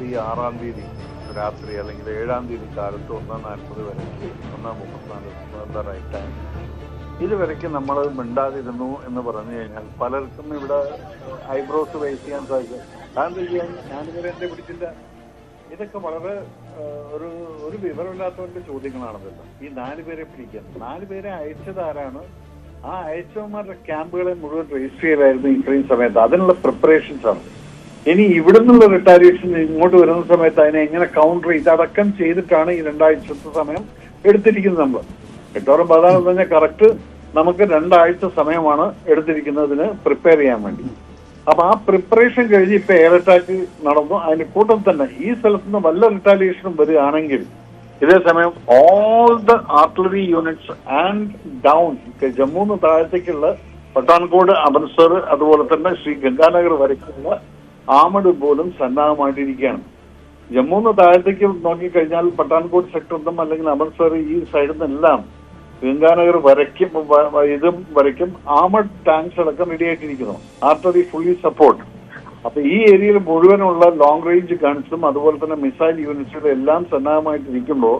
ഈ 6-ാം തീയതി രാത്രി അല്ലെങ്കിൽ 7-ാം തീയതി കാലത്ത് 1:40 വരയ്ക്ക് 1:34 റൈറ്റ് ടൈം ഇതുവരയ്ക്ക് നമ്മൾ മിണ്ടാതിരുന്നു എന്ന് പറഞ്ഞു കഴിഞ്ഞാൽ പലർക്കും ഇവിടെ ഐബ്രോസ് റൈസ് ചെയ്യാൻ സാധിക്കും. കാരണം ചെയ്യാൻ ഞാനിവരെ എന്റെ പിടിച്ചില്ല. ഇതൊക്കെ വളരെ ഒരു വിവരമില്ലാത്തവരുടെ ചോദ്യങ്ങളാണതല്ല. ഈ 4 പേരെ പിടിക്കാൻ 4 പേരെ അയച്ചത് ആരാണ്? ആ അയച്ചവന്മാരുടെ ക്യാമ്പുകളെ മുഴുവൻ രജിസ്റ്റർ ചെയ്തായിരുന്നു ഇത്രയും സമയത്ത്. അതിനുള്ള പ്രിപ്പറേഷൻസ് ആണ്. ഇനി ഇവിടെ നിന്നുള്ള റിട്ടാലിയേഷൻ ഇങ്ങോട്ട് വരുന്ന സമയത്ത് അതിനെ എങ്ങനെ കൗണ്ടർ ഇതടക്കം ചെയ്തിട്ടാണ് ഈ 2 ആഴ്ചത്തെ സമയം എടുത്തിരിക്കുന്നത്. നമ്മൾ 8-16 എന്ന് പറഞ്ഞാൽ കറക്റ്റ് നമുക്ക് 2 ആഴ്ച സമയമാണ് എടുത്തിരിക്കുന്നതിന് പ്രിപ്പയർ ചെയ്യാൻ വേണ്ടി. അപ്പൊ ആ പ്രിപ്പറേഷൻ കഴിഞ്ഞ് ഇപ്പൊ എയർ അറ്റാക്ക് നടന്നു. അതിന്റെ കൂട്ടം തന്നെ ഈ സ്ഥലത്ത് നിന്ന് വല്ല റിട്ടാലിയേഷനും വരികയാണെങ്കിൽ ഇതേ സമയം all the artillery units and down ജമ്മുന്ന് താഴത്തേക്കുള്ള പട്ടാൻകോട്, അമൃത്സർ, അതുപോലെ തന്നെ ശ്രീ ഗംഗാനഗർ വരയ്ക്കുള്ള ആമഡ് പോലും സന്നാഹമായിട്ടിരിക്കുകയാണ്. ജമ്മുന്ന് താഴത്തേക്ക് നോക്കിക്കഴിഞ്ഞാൽ പട്ടാൻകോട്ട് സെക്ടറിലും അല്ലെങ്കിൽ അമൃത്സർ ഈ സൈഡിൽ നിന്നെല്ലാം ഗംഗാനഗർ വരയ്ക്കും ഇതും വരയ്ക്കും ആമഡ് ടാങ്ക്സ് അടക്കം റെഡി ആയിട്ടിരിക്കുന്നു. Artillery fully support. അപ്പൊ ഈ ഏരിയയിൽ മുഴുവനുള്ള ലോങ് റേഞ്ച് ഗൺസും അതുപോലെ തന്നെ മിസൈൽ യൂണിറ്റ്സും എല്ലാം സന്നാഹമായിട്ടിരിക്കുമ്പോൾ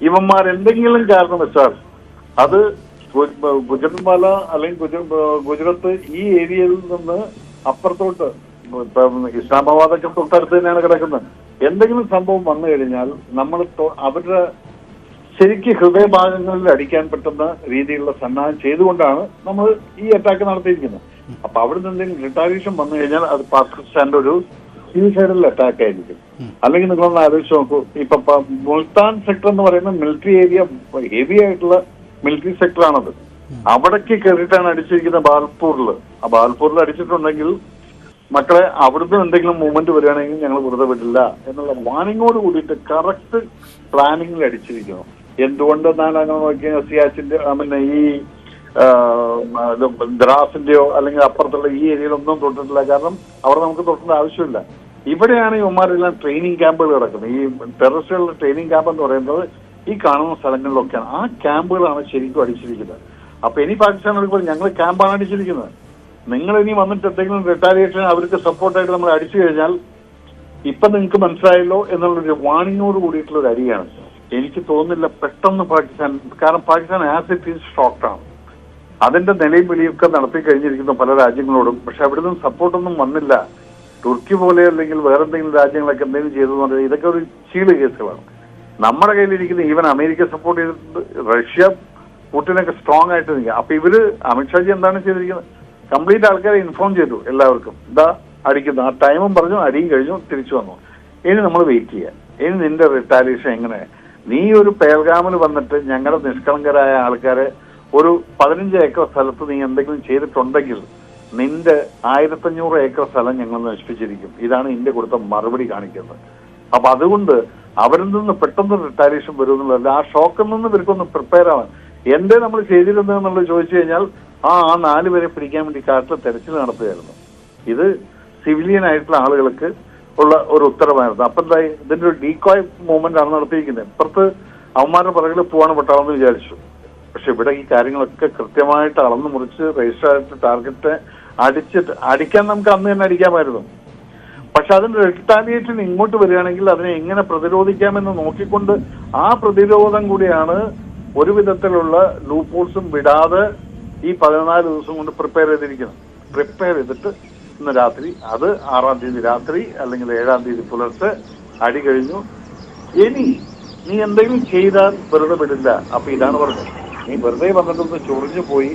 ഇവന്മാർ എന്തെങ്കിലും കാരണം വെച്ചാൽ അത് ഗുജറാത്മാല അല്ലെങ്കിൽ ഗുജറാത്ത് ഈ ഏരിയയിൽ നിന്ന് അപ്പുറത്തോട്ട് ഇസ്ലാമാബാദൊക്കെ തൊട്ടടുത്ത് തന്നെയാണ് കിടക്കുന്നത്. എന്തെങ്കിലും സംഭവം വന്നു കഴിഞ്ഞാൽ നമ്മൾ അവരുടെ ശരിക്ക് ഹൃദയഭാഗങ്ങളിൽ അടിക്കാൻ പറ്റുന്ന രീതിയിലുള്ള സന്നാഹം ചെയ്തുകൊണ്ടാണ് നമ്മൾ ഈ അറ്റാക്ക് നടത്തിയിരിക്കുന്നത്. അപ്പൊ അവിടെ നിന്ന് എന്തെങ്കിലും റിട്ടാലിയേഷൻ വന്നു കഴിഞ്ഞാൽ അത് പാകിസ്ഥാന്റെ ഒരു സൂയിസൈഡൽ അറ്റാക്ക് ആയിരിക്കും. അല്ലെങ്കിൽ നിങ്ങളൊന്ന് ആലോചിച്ച് നോക്കൂ, ഇപ്പൊ മുൾത്താൻ സെക്ടർ എന്ന് പറയുന്ന മിലിറ്ററി ഏരിയ, ഹെവി ആയിട്ടുള്ള മിലിറ്ററി സെക്ടർ ആണത്. അവിടേക്ക് കയറിയിട്ടാണ് അടിച്ചിരിക്കുന്നത് ബാൽപൂരിൽ. ആ ബാൽപൂരിൽ അടിച്ചിട്ടുണ്ടെങ്കിൽ മക്കളെ അവിടുന്ന് എന്തെങ്കിലും മൂവ്മെന്റ് വരികയാണെങ്കിൽ ഞങ്ങൾ വെറുതെ വിടില്ല എന്നുള്ള വാണിങ്ങോട് കൂടിയിട്ട് കറക്റ്റ് പ്ലാനിങ്ങിൽ അടിച്ചിരിക്കുന്നു. എന്തുകൊണ്ടെന്നാൽ അങ്ങനെ നോക്കിയാൽ സിയാച്ചിന്റെ പിന്നെ ഈ ദ്രാസിന്റെയോ അല്ലെങ്കിൽ അപ്പുറത്തുള്ള ഈ ഏരിയയിലൊന്നും തൊട്ടിട്ടില്ല. കാരണം അവിടെ നമുക്ക് തൊട്ടേണ്ട ആവശ്യമില്ല. ഇവിടെയാണ് ഇവന്മാരെല്ലാം ട്രെയിനിങ് ക്യാമ്പുകൾ കിടക്കുന്നത്. ഈ ടെററിസ്റ്റുകളുടെ ട്രെയിനിങ് ക്യാമ്പ് എന്ന് പറയുന്നത് ഈ കാണുന്ന സ്ഥലങ്ങളിലൊക്കെയാണ്. ആ ക്യാമ്പുകളാണ് ശരിക്കും അടിച്ചിരിക്കുന്നത്. അപ്പൊ ഇനി പാകിസ്ഥാൻ എടുക്കുമ്പോൾ ഞങ്ങൾ ക്യാമ്പാണ് അടിച്ചിരിക്കുന്നത്. നിങ്ങൾ ഇനി വന്നിട്ട് എന്തെങ്കിലും റിട്ടാലിയേഷൻ അവർക്ക് സപ്പോർട്ടായിട്ട് നമ്മൾ അടിച്ചു കഴിഞ്ഞാൽ ഇപ്പൊ നിങ്ങൾക്ക് മനസ്സിലായല്ലോ എന്നുള്ളൊരു വാണിങ്ങോട് കൂടിയിട്ടുള്ള ഒരു അടിയാണ്. എനിക്ക് തോന്നുന്നില്ല പെട്ടെന്ന് പാകിസ്ഥാൻ, കാരണം പാകിസ്ഥാൻ ആസ് ഇറ്റ് ഈസ് ഷോക്ക്ഡാണ്. അതിന്റെ നിലയും വിളിയൊക്കെ നടത്തി കഴിഞ്ഞിരിക്കുന്ന പല രാജ്യങ്ങളോടും. പക്ഷെ അവിടെ നിന്നും സപ്പോർട്ടൊന്നും വന്നില്ല. തുർക്കി പോലെ അല്ലെങ്കിൽ വേറെ എന്തെങ്കിലും രാജ്യങ്ങളൊക്കെ എന്തെങ്കിലും ചെയ്തെന്ന് പറഞ്ഞാൽ ഇതൊക്കെ ഒരു ചീള് കേസുകളാണ്. നമ്മുടെ കയ്യിലിരിക്കുന്ന ഈവൻ അമേരിക്ക സപ്പോർട്ട് ചെയ്തിട്ടുണ്ട്, റഷ്യ പുടിനൊക്കെ സ്ട്രോങ് ആയിട്ട് നിൽക്കുക. അപ്പൊ ഇവര് അമിത്ഷാജി എന്താണ് ചെയ്തിരിക്കുന്നത്? കംപ്ലീറ്റ് ആൾക്കാരെ ഇൻഫോം ചെയ്തു എല്ലാവർക്കും, ഇതാ അടിക്കുന്നു. ആ ടൈമും പറഞ്ഞു, അടിയും കഴിഞ്ഞു, തിരിച്ചു വന്നു. ഇനി നമ്മൾ വെയിറ്റ് ചെയ്യാം. ഇനി നിന്റെ റിട്ടാലിയേഷൻ എങ്ങനെ? നീ ഒരു പേൽഗാമിൽ വന്നിട്ട് ഞങ്ങളുടെ നിഷ്കളങ്കരായ ആൾക്കാരെ ഒരു 15 ഏക്കർ സ്ഥലത്ത് നീ എന്തെങ്കിലും ചെയ്തിട്ടുണ്ടെങ്കിൽ നിന്റെ 1500 ഏക്കർ സ്ഥലം ഞങ്ങൾ നശിപ്പിച്ചിരിക്കും. ഇതാണ് ഇന്ത്യ കൊടുത്ത മറുപടി കാണിക്കുന്നത്. അപ്പൊ അതുകൊണ്ട് അവരിൽ നിന്ന് പെട്ടെന്ന് റിട്ടാലിയേഷൻ വരുമെന്നുള്ളതല്ല, ആ ഷോക്കിൽ നിന്ന് ഇവർക്കൊന്ന് പ്രിപ്പയർ ആവാൻ. എന്തേ നമ്മൾ ചെയ്തിരുന്നതെന്നുള്ളത് ചോദിച്ചു കഴിഞ്ഞാൽ ആ 4 പേരെ പിടിക്കാൻ വേണ്ടി കാട്ടിൽ തെരച്ചിൽ നടത്തുകയായിരുന്നു. ഇത് സിവിലിയൻ ആയിട്ടുള്ള ആളുകൾക്ക് ഉള്ള ഒരു ഉത്തരവായിരുന്നു. അപ്പൊ എന്തായി? ഇതിന്റെ ഒരു ഡീകോയ് മൂവ്മെന്റ് ആണ് നടത്തിയിരിക്കുന്നത്. ഇപ്പുറത്ത് അവന്മാരുടെ പുറകിൽ പോവാണ് പെട്ടാളെന്ന് വിചാരിച്ചു. പക്ഷെ ഇവിടെ ഈ കാര്യങ്ങളൊക്കെ കൃത്യമായിട്ട് അളന്നു മുറിച്ച് രജിസ്റ്റർ ആയിട്ട് ടാർഗറ്റ് അടിക്കാൻ നമുക്ക് അന്ന് തന്നെ അടിക്കാമായിരുന്നു. പക്ഷെ അതിന്റെ റിട്ടാലിയേഷൻ ഇങ്ങോട്ട് വരികയാണെങ്കിൽ അതിനെ എങ്ങനെ പ്രതിരോധിക്കാമെന്ന് നോക്കിക്കൊണ്ട് ആ പ്രതിരോധം കൂടിയാണ് ഒരു വിധത്തിലുള്ള ലൂപ്പോൾസും വിടാതെ ഈ 14 ദിവസം കൊണ്ട് പ്രിപ്പയർ ചെയ്തിരിക്കുന്നത്. പ്രിപ്പയർ ചെയ്തിട്ട് ഇന്ന് രാത്രി, അത് 6-ാം തീയതി രാത്രി അല്ലെങ്കിൽ 7-ാം തീയതി പുലർച്ചെ അടി കഴിഞ്ഞു. ഇനി നീ എന്തെങ്കിലും ചെയ്താൽ വെറുതെ വിടില്ല. അപ്പൊ ഇതാണ് പറഞ്ഞത്, നീ വെറുതെ വന്നിട്ടൊന്ന് ചൊറിഞ്ഞു പോയി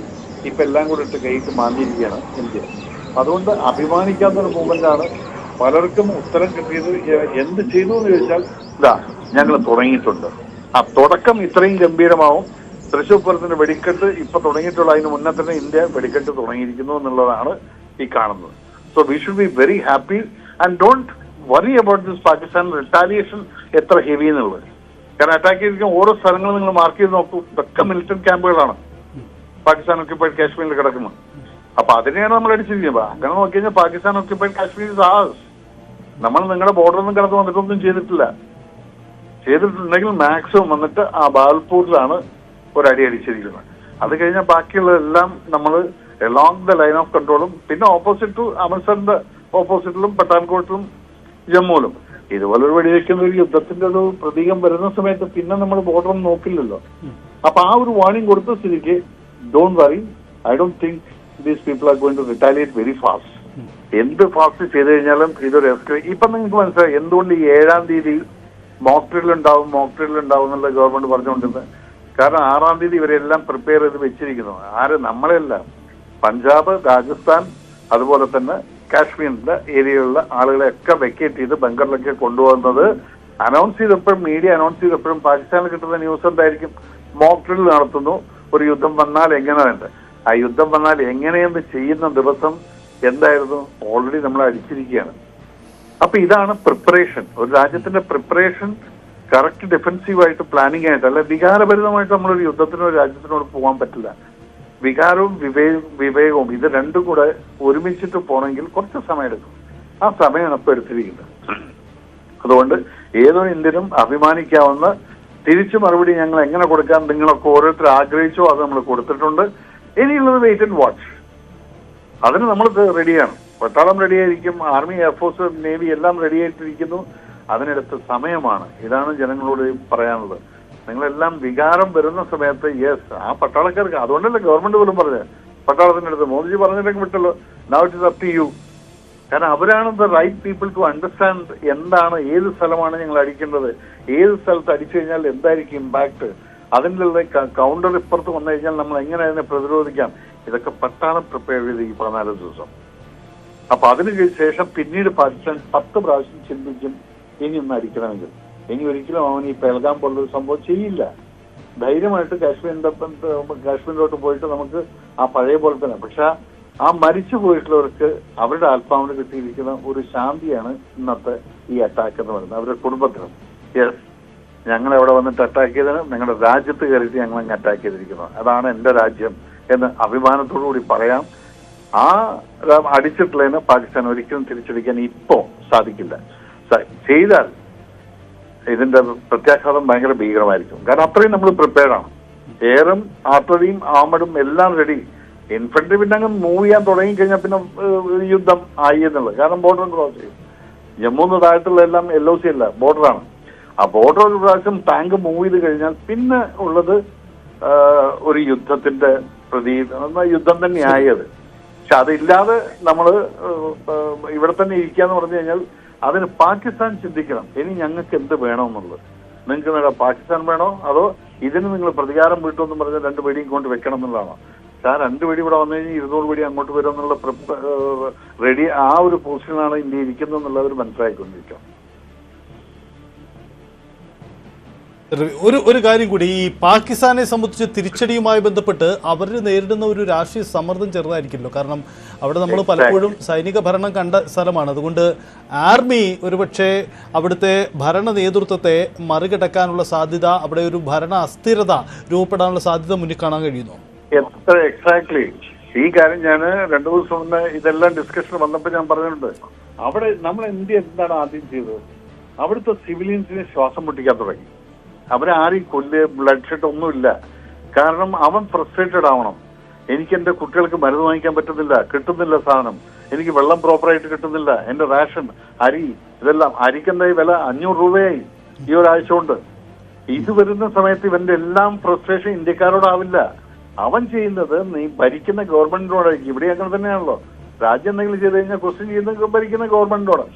ഇപ്പൊ എല്ലാം കൂടി ഇട്ട് കൈയിട്ട് മാന്തിയിരിക്കുകയാണ് ഇന്ത്യ. അതുകൊണ്ട് അഭിമാനിക്കാത്തൊരു മൂവ്മെന്റ് ആണ്. പലർക്കും ഉത്തരം കിട്ടിയത് എന്ത് ചെയ്തു എന്ന് ചോദിച്ചാൽ ഇതാ ഞങ്ങൾ തുടങ്ങിയിട്ടുണ്ട്. ആ തുടക്കം ഇത്രയും ഗംഭീരമാവും. തൃശ്ശൂർ പൂരത്തിന്റെ വെടിക്കെട്ട് ഇപ്പൊ തുടങ്ങിയിട്ടുള്ള, അതിന് മുന്നേ തന്നെ ഇന്ത്യ വെടിക്കെട്ട് തുടങ്ങിയിരിക്കുന്നു എന്നുള്ളതാണ് ഈ കാണുന്നത്. So we should be very happy and don't worry about this Pakistan retaliation എത്ര ഹെവി എന്നുള്ളത്. കാരണം അറ്റാക്ക് ചെയ്തിരിക്കുന്ന ഓരോ സ്ഥലങ്ങളും നിങ്ങൾ മാർക്ക് ചെയ്ത് നോക്കൂ, ഇതൊക്കെ മിലിറ്ററി ക്യാമ്പുകളാണ് പാകിസ്ഥാൻ ഒക്യുപ്പൈഡ് കാശ്മീരിൽ കിടക്കുന്നത്. അപ്പൊ അതിനെയാണ് നമ്മൾ അടിച്ചിരിക്കുന്നത്. അങ്ങനെ നോക്കി കഴിഞ്ഞാൽ Pakistan occupied Kashmir is as. നമ്മൾ നിങ്ങളുടെ ബോർഡറൊന്നും കടന്നു വന്നിട്ടൊന്നും ചെയ്തിട്ടില്ല. ചെയ്തിട്ടുണ്ടെങ്കിൽ മാക്സിമം വന്നിട്ട് ആ ബാൽപൂരിലാണ് ഒരടി അടിച്ചിരിക്കുന്നത്. അത് കഴിഞ്ഞാൽ ബാക്കിയുള്ളതെല്ലാം നമ്മൾ എലോങ് ദ ലൈൻ ഓഫ് കൺട്രോളും പിന്നെ ഓപ്പോസിറ്റ് ടു അമൃത്സറിന്റെ ഓപ്പോസിറ്റിലും പട്ടാൻകോട്ടിലും ജമ്മുവിലും ഇതുപോലൊരു വെടിവെക്കുന്ന ഒരു യുദ്ധത്തിന്റെ ഒരു പ്രതീകം വരുന്ന സമയത്ത് പിന്നെ നമ്മൾ ബോർഡർ ഒന്നും നോക്കില്ലല്ലോ. അപ്പൊ ആ ഒരു വാർണിംഗ് കൊടുത്ത സ്ഥിതിക്ക് don't worry, I don't think these people are going to retaliate very fast. എന്ത് ഫാസ്റ്റ് ചെയ്ത് കഴിഞ്ഞാലും ഇതൊരു ഇപ്പൊ നിങ്ങൾക്ക് മനസ്സിലായി എന്തുകൊണ്ട് ഈ 7-ാം തീയതി മോക്ക് ഡ്രിൽ ഉണ്ടാവും എന്നുള്ള ഗവൺമെന്റ് പറഞ്ഞുകൊണ്ടിരുന്നത്. കാരണം 6-ാം തീയതി ഇവരെല്ലാം പ്രിപ്പയർ ചെയ്ത് വെച്ചിരിക്കുന്നു. ആര്? നമ്മളെല്ലാം പഞ്ചാബ്, രാജസ്ഥാൻ, അതുപോലെ തന്നെ കാശ്മീരിന്റെ ഏരിയയിലുള്ള ആളുകളെയൊക്കെ വെക്കേറ്റ് ചെയ്ത് ബംഗറിലൊക്കെ കൊണ്ടുപോകുന്നത് അനൗൺസ് ചെയ്തപ്പോഴും മീഡിയ അനൗൺസ് ചെയ്തപ്പോഴും പാകിസ്ഥാനിൽ കിട്ടുന്ന ന്യൂസ് എന്തായിരിക്കും? മോക്ക് ഡ്രിൽ നടത്തുന്നു, ഒരു യുദ്ധം വന്നാൽ എങ്ങനെ വേണ്ട, ആ യുദ്ധം വന്നാൽ എങ്ങനെയെന്ന് ചെയ്യുന്ന ദിവസം എന്തായിരുന്നു? ഓൾറെഡി നമ്മൾ അടിച്ചിരിക്കുകയാണ്. അപ്പൊ ഇതാണ് പ്രിപ്പറേഷൻ. ഒരു രാജ്യത്തിന്റെ പ്രിപ്പറേഷൻ കറക്റ്റ് ഡിഫെൻസീവായിട്ട് പ്ലാനിങ് ആയിട്ട്, അല്ലെ വികാരഭരിതമായിട്ട് നമ്മളൊരു യുദ്ധത്തിനോ രാജ്യത്തിനോട് പോകാൻ പറ്റില്ല. വികാരവും വിവേകവും ഇത് രണ്ടും കൂടെ ഒരുമിച്ചിട്ട് പോകണമെങ്കിൽ കുറച്ച് സമയം എടുക്കും. ആ സമയമാണ് ഇപ്പൊ എടുത്തിരിക്കുന്നത്. അതുകൊണ്ട് ഏതോ ഇന്ത്യനും അഭിമാനിക്കാവുന്ന തിരിച്ചു മറുപടി ഞങ്ങൾ എങ്ങനെ കൊടുക്കാൻ നിങ്ങളൊക്കെ ഓരോരുത്തർ ആഗ്രഹിച്ചോ അത് നമ്മൾ കൊടുത്തിട്ടുണ്ട്. ഇനിയുള്ളത് വെയിറ്റ് ആൻഡ് വാച്ച്. അതിന് നമ്മൾ റെഡിയാണ്. പട്ടാളം റെഡിയായിരിക്കും, ആർമി, എയർഫോഴ്സ്, നേവി എല്ലാം റെഡിയായിട്ടിരിക്കുന്നു. അതിനെടുത്ത സമയമാണ്. ഇതാണ് ജനങ്ങളോട് പറയാനുള്ളത്. നിങ്ങളെല്ലാം വികാരം വരുന്ന സമയത്ത് യെസ്, ആ പട്ടാളക്കാർക്ക്, അതുകൊണ്ടല്ലേ ഗവൺമെന്റ് പോലും പറഞ്ഞത് പട്ടാളത്തിന്റെ അടുത്ത് മോദിജി പറഞ്ഞിട്ടൊക്കെ വിട്ടല്ലോ, now it is up to you. കാരണം അവരാണ് the right people to understand എന്താണ്, ഏത് സ്ഥലമാണ് ഞങ്ങൾ അടിക്കേണ്ടത്, ഏത് സ്ഥലത്ത് അടിച്ചു കഴിഞ്ഞാൽ എന്തായിരിക്കും ഇമ്പാക്ട്, അതിനുള്ള കൗണ്ടർ ഇപ്പുറത്ത് വന്നു കഴിഞ്ഞാൽ നമ്മൾ എങ്ങനെ അതിനെ പ്രതിരോധിക്കാം. ഇതൊക്കെ പട്ടാളം പ്രിപ്പയർ ചെയ്ത് ഈ 14 ദിവസം. അപ്പൊ അതിന് ശേഷം പിന്നീട് പാകിസ്ഥാൻ 10 പ്രാവശ്യം ചിന്തിക്കും ഇനി ഒന്ന് അടിക്കണമെങ്കിൽ. ഇനി ഒരിക്കലും അവൻ ഈ പെൽഗാം പോലുള്ളൊരു സംഭവം ചെയ്യില്ല. ധൈര്യമായിട്ട് കാശ്മീരിലോട്ട് പോയിട്ട് നമുക്ക് ആ പഴയ പോലെ തന്നെ. പക്ഷെ ആ മരിച്ചു പോയിട്ടുള്ളവർക്ക് അവരുടെ ആത്മാവിന് കിട്ടിയിരിക്കുന്ന ഒരു ശാന്തിയാണ് ഇന്നത്തെ ഈ അറ്റാക്ക് എന്ന് പറയുന്നത്. അവരുടെ കുടുംബത്തിനും യെസ്, ഞങ്ങൾ എവിടെ വന്നിട്ട് അറ്റാക്ക് ചെയ്തതിന് ഞങ്ങളുടെ രാജ്യത്ത് കയറിയിട്ട് ഞങ്ങൾ അങ്ങ് അറ്റാക്ക് ചെയ്തിരിക്കുന്നു, അതാണ് എന്റെ രാജ്യം എന്ന് അഭിമാനത്തോടു കൂടി പറയാം. ആ അടിച്ചിട്ടുള്ളതിന് പാകിസ്ഥാൻ ഒരിക്കലും തിരിച്ചടിക്കാൻ ഇപ്പോ സാധിക്കില്ല. ചെയ്താൽ ഇതിന്റെ പ്രത്യാഘാതം ഭയങ്കര ഭീകരമായിരിക്കും. കാരണം അത്രയും നമ്മൾ പ്രിപ്പയർഡ് ആണ്. എയറും ആർട്ടറിയും ആമഡും എല്ലാം റെഡി. ഇൻഫൻട്രി പിന്നെ അങ്ങ് മൂവ് ചെയ്യാൻ തുടങ്ങിക്കഴിഞ്ഞാൽ പിന്നെ യുദ്ധം ആയി എന്നുള്ളത്. കാരണം ബോർഡർ ക്രോസ് ചെയ്യും. ജമ്മുന്ന് താഴത്തുള്ള എല്ലാം LOC അല്ല, ബോർഡറാണ്. ആ ബോർഡർ ഒരു പ്രാവശ്യം ടാങ്ക് മൂവ് ചെയ്ത് കഴിഞ്ഞാൽ പിന്നെ ഉള്ളത് ഒരു യുദ്ധത്തിന്റെ യുദ്ധം തന്നെയായത്. പക്ഷെ അതില്ലാതെ നമ്മൾ ഇവിടെ തന്നെ ഇരിക്കാന്ന് പറഞ്ഞു കഴിഞ്ഞാൽ അതിന് പാകിസ്ഥാൻ ചിന്തിക്കണം, ഇനി ഞങ്ങൾക്ക് എന്ത് വേണമെന്നുള്ളത്. നിങ്ങൾക്ക് പാകിസ്ഥാൻ വേണോ അതോ ഇതിന് നിങ്ങൾ പ്രതികാരം വീട്ടുമെന്ന് പറഞ്ഞാൽ 2 വെടിയും കൊണ്ട് വെക്കണം എന്നുള്ളതാണോ? പക്ഷെ ആ 2 വെടി ഇവിടെ വന്നു കഴിഞ്ഞാൽ 200 വെടി അങ്ങോട്ട് വരും എന്നുള്ള റെഡി, ആ ഒരു പൊസിഷനാണ് ഇന്ത്യ ഇരിക്കുന്നത് എന്നുള്ളവർ മനസ്സിലാക്കിക്കൊണ്ടിരിക്കണം. ഒരു കാര്യം കൂടി, ഈ പാകിസ്ഥാനെ സംബന്ധിച്ച് തിരിച്ചടിയുമായി ബന്ധപ്പെട്ട് അവർ നേരിടുന്ന ഒരു രാഷ്ട്രീയ സമ്മർദ്ദം ചെറുതായിരിക്കുമല്ലോ. കാരണം അവിടെ നമ്മൾ പലപ്പോഴും സൈനിക ഭരണം കണ്ട സ്ഥലമാണ്. അതുകൊണ്ട് ആർമി ഒരുപക്ഷെ അവിടുത്തെ ഭരണ നേതൃത്വത്തെ മറികടക്കാനുള്ള സാധ്യത, അവിടെ ഒരു ഭരണ അസ്ഥിരത രൂപപ്പെടാനുള്ള സാധ്യത മുന്നിൽ കാണാൻ കഴിയുന്നു. എക്സാക്ട്ലി ഈ കാര്യം ഞാൻ 2 ദിവസം മുന്നേ ഇതെല്ലാം ഡിസ്കഷൻ വന്നപ്പോൾ ഞാൻ പറഞ്ഞിട്ടുണ്ട്. അവിടെ നമ്മൾ ഇന്ത്യ എന്താണ് ആദ്യം ചെയ്തത്? അവിടുത്തെ സിവിലിയൻസിനെ ശ്വാസം മുട്ടിക്കാൻ തുടങ്ങി. അവരെ ആരെയും ബ്ലഡ് ഷെഡ് ഒന്നുമില്ല. കാരണം അവൻ ഫ്രസ്ട്രേറ്റഡ് ആവണം. എനിക്ക് എന്റെ കുട്ടികൾക്ക് മരുന്ന് വാങ്ങിക്കാൻ പറ്റുന്നില്ല, കിട്ടുന്നില്ല സാധനം, എനിക്ക് വെള്ളം പ്രോപ്പറായിട്ട് കിട്ടുന്നില്ല, എന്റെ റേഷൻ, അരി, ഇതെല്ലാം അരിക്കെന്തായി വില 500 രൂപയായി ഈ ഒരാഴ്ച കൊണ്ട്. ഇത് വരുന്ന സമയത്ത് ഇവന്റെ എല്ലാം ഫ്രസ്ട്രേഷൻ ഇന്ത്യക്കാരോടാവില്ല. അവൻ ചെയ്യുന്നത് നീ ഭരിക്കുന്ന ഗവൺമെന്റിനോടായിരിക്കും. ഇവിടെ അങ്ങനെ തന്നെയാണല്ലോ. രാജ്യം എന്തെങ്കിലും ചെയ്ത് കഴിഞ്ഞാൽ ക്വസ്റ്റ്യൻ ചെയ്യുന്ന ഭരിക്കുന്ന ഗവൺമെന്റിനോട്.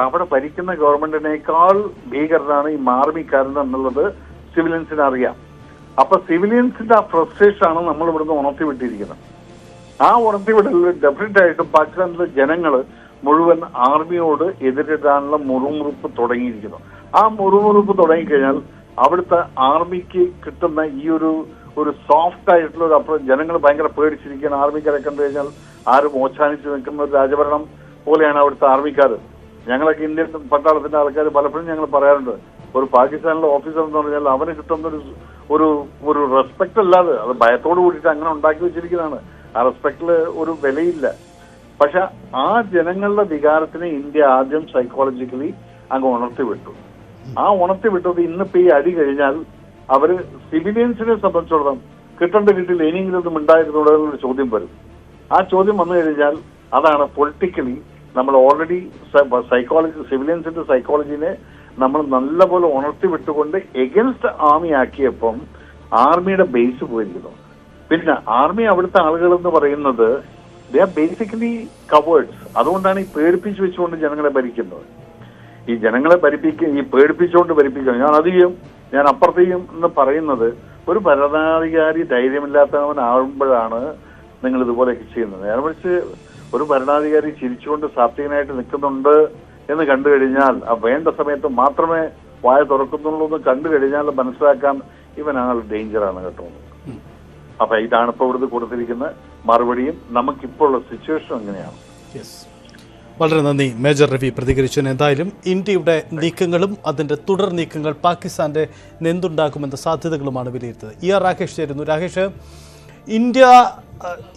അവിടെ ഭരിക്കുന്ന ഗവൺമെന്റിനേക്കാൾ ഭീകരനാണ് ഈ ആർമിക്കാരൻ എന്നുള്ളത് സിവിലിയൻസിന് അറിയാം. അപ്പൊ സിവിലിയൻസിന്റെ ആ ഫ്രസ്ട്രേഷൻ ആണ് നമ്മൾ ഇവിടുന്ന് ഉണർത്തി വിട്ടിരിക്കുന്നത്. ആ ഉണർത്തിവിടലിൽ ഡെഫിനറ്റ് ആയിട്ടും പാകിസ്ഥാനിലെ ജനങ്ങൾ മുഴുവൻ ആർമിയോട് എതിരിടാനുള്ള മുറുമുറുപ്പ് തുടങ്ങിയിരിക്കുന്നു. ആ മുറുമുറുപ്പ് തുടങ്ങിക്കഴിഞ്ഞാൽ അവിടുത്തെ ആർമിക്ക് കിട്ടുന്ന ഈ ഒരു സോഫ്റ്റ് ആയിട്ടുള്ള ഒരു അപ്പുറം ജനങ്ങൾ ഭയങ്കര പേടിച്ചിരിക്കുകയാണ്. ആർമിക്കാരെ കണ്ടു കഴിഞ്ഞാൽ ആരും ഓച്ചാനിച്ച് നിൽക്കുന്ന ഒരു രാജഭരണം പോലെയാണ് അവിടുത്തെ ആർമിക്കാർ. ഞങ്ങളൊക്കെ ഇന്ത്യൻ പട്ടാളത്തിന്റെ ആൾക്കാർ പലപ്പോഴും ഞങ്ങൾ പറയാറുണ്ട്, ഒരു പാകിസ്ഥാനിലെ ഓഫീസർ എന്ന് പറഞ്ഞാൽ അവന് കിട്ടുന്ന ഒരു റെസ്പെക്ട് അല്ലാതെ അത് ഭയത്തോട് കൂടിയിട്ട് അങ്ങനെ ഉണ്ടാക്കി വെച്ചിരിക്കുന്നതാണ്. ആ റെസ്പെക്റ്റില് ഒരു വിലയില്ല. പക്ഷെ ആ ജനങ്ങളുടെ വികാരത്തിനെ ഇന്ത്യ ആദ്യം സൈക്കോളജിക്കലി അങ്ങ് ഉണർത്തി വിട്ടു. ആ ഉണർത്തി വിട്ടത് ഇന്നിപ്പോ ഈ അടി കഴിഞ്ഞാൽ അവര് സിവിലിയൻസിനെ സംബന്ധിച്ചിടത്തോളം കിട്ടില്ല, ഇനിയെങ്കിലും ഒന്നും ഉണ്ടായിരുന്നുള്ളൊരു ചോദ്യം വരും. ആ ചോദ്യം വന്നു കഴിഞ്ഞാൽ അതാണ് പൊളിറ്റിക്കലി നമ്മൾ ഓൾറെഡി സൈക്കോളജി, സിവിലിയൻസിന്റെ സൈക്കോളജിനെ നമ്മൾ നല്ലപോലെ ഉണർത്തി വിട്ടുകൊണ്ട് എഗൻസ്റ്റ് ആർമി ആക്കിയപ്പം ആർമിയുടെ ബേസ് പോയിരിക്കുന്നു. പിന്നെ ആർമി അവിടുത്തെ ആളുകൾ എന്ന് പറയുന്നത് ദേ ആർ ബേസിക്കലി കവേർഡ്സ്. അതുകൊണ്ടാണ് ഈ പേടിപ്പിച്ച് വെച്ചുകൊണ്ട് ജനങ്ങളെ ഭരിക്കുന്നത്. ഈ ജനങ്ങളെ പേടിപ്പിച്ചുകൊണ്ട് ഭരിപ്പിക്കുക, ഞാൻ അത് ചെയ്യും, ഞാൻ അപ്പുറത്ത് ചെയ്യും എന്ന് പറയുന്നത് ഒരു ഭരണാധികാരി ധൈര്യമില്ലാത്തവനാകുമ്പോഴാണ് നിങ്ങൾ ഇതുപോലെയൊക്കെ ചെയ്യുന്നത്. നേരെ മറിച്ച് ഒരു ഭരണാധികാരി ചിരിച്ചുകൊണ്ട് സാത്വികനായിട്ട് നിൽക്കുന്നുണ്ട് എന്ന് കണ്ടു കഴിഞ്ഞാൽ, വേണ്ട സമയത്ത് മാത്രമേ വായ തുറക്കുന്നുള്ളൂ എന്ന് കണ്ടു കഴിഞ്ഞാൽ മനസ്സിലാക്കാൻ ഇവനാൾ ഡേഞ്ചറാണ് കേട്ടോ. അപ്പൊ ഇതാണ് ഇപ്പൊ ഇവിടുന്ന് കൊടുത്തിരിക്കുന്ന മറുപടിയും നമുക്കിപ്പോൾ ഉള്ള സിറ്റുവേഷൻ എങ്ങനെയാണ്. വളരെ നന്ദി മേജർ രവി പ്രതികരിച്ചതിന്. എന്തായാലും ഇന്ത്യയുടെ നീക്കങ്ങളും അതിൻ്റെ തുടർ നീക്കങ്ങൾ പാകിസ്ഥാന്റെ എന്തുണ്ടാക്കുമെന്ന സാധ്യതകളുമാണ് വിലയിരുത്തത്. ആർ രാകേഷ് ചേരുന്നു. രാകേഷ്, ഇന്ത്യ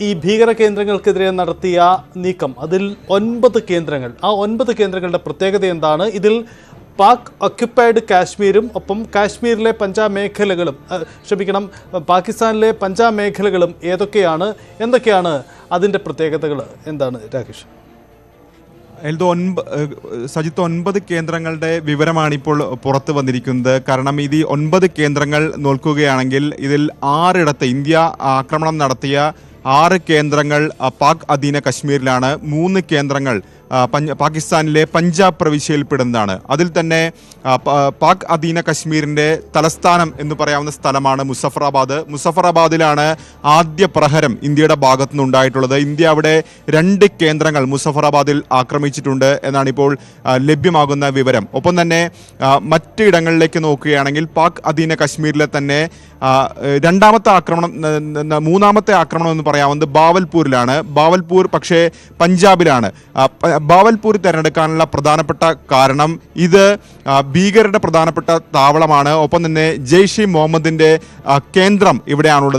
ഈ ഭീകര കേന്ദ്രങ്ങൾക്കെതിരെ നടത്തിയ നീക്കം, അതിൽ 9 കേന്ദ്രങ്ങൾ, ആ 9 കേന്ദ്രങ്ങളുടെ പ്രത്യേകത എന്താണ്? ഇതിൽ പാക് ഒക്യുപ്പൈഡ് കാശ്മീരും ഒപ്പം കാശ്മീരിലെ പഞ്ചാബ് മേഖലകളും, പാകിസ്ഥാനിലെ പഞ്ചാബ് മേഖലകളും ഏതൊക്കെയാണ്, എന്തൊക്കെയാണ് അതിൻ്റെ പ്രത്യേകതകൾ എന്താണ് രാകേഷ്? സജിത്ത്, 9 കേന്ദ്രങ്ങളുടെ വിവരമാണ് ഇപ്പോൾ പുറത്തു വന്നിരിക്കുന്നത്. കാരണം ഇത് 9 കേന്ദ്രങ്ങൾ നോക്കുകയാണെങ്കിൽ ഇതിൽ 6 ഇടത്ത് ഇന്ത്യ ആക്രമണം നടത്തിയ 6 കേന്ദ്രങ്ങൾ പാക് അധീന കശ്മീരിലാണ്. 3 കേന്ദ്രങ്ങൾ പാകിസ്ഥാനിലെ പഞ്ചാബ് പ്രവിശ്യയിൽപ്പെടുന്നതാണ്. അതിൽ തന്നെ പാക് അധീന കശ്മീരിൻ്റെ തലസ്ഥാനം എന്ന് പറയാവുന്ന സ്ഥലമാണ് മുസഫറാബാദ്. മുസഫറാബാദിലാണ് ആദ്യ പ്രഹരം ഇന്ത്യയുടെ ഭാഗത്തു നിന്നുണ്ടായിട്ടുള്ളത്. ഇന്ത്യ അവിടെ 2 കേന്ദ്രങ്ങൾ മുസഫറാബാദിൽ ആക്രമിച്ചിട്ടുണ്ട് എന്നാണ് ഇപ്പോൾ ലഭ്യമാകുന്ന വിവരം. ഒപ്പം തന്നെ മറ്റിടങ്ങളിലേക്ക് നോക്കുകയാണെങ്കിൽ പാക് അധീന കശ്മീരിലെ തന്നെ മൂന്നാമത്തെ ആക്രമണം എന്ന് പറയാവുന്നത് ബാവൽപൂരിലാണ്. ബാവൽപൂർ പക്ഷേ പഞ്ചാബിലാണ്. ബാവൽപൂർ തിരഞ്ഞെടുക്കാനുള്ള പ്രധാനപ്പെട്ട കാരണം ഇത് ഭീകരരുടെ പ്രധാനപ്പെട്ട താവളമാണ്. ഒപ്പം തന്നെ ജെയ്ഷ് ഇ മുഹമ്മദിന്റെ കേന്ദ്രം ഇവിടെയാണുള്ളത്.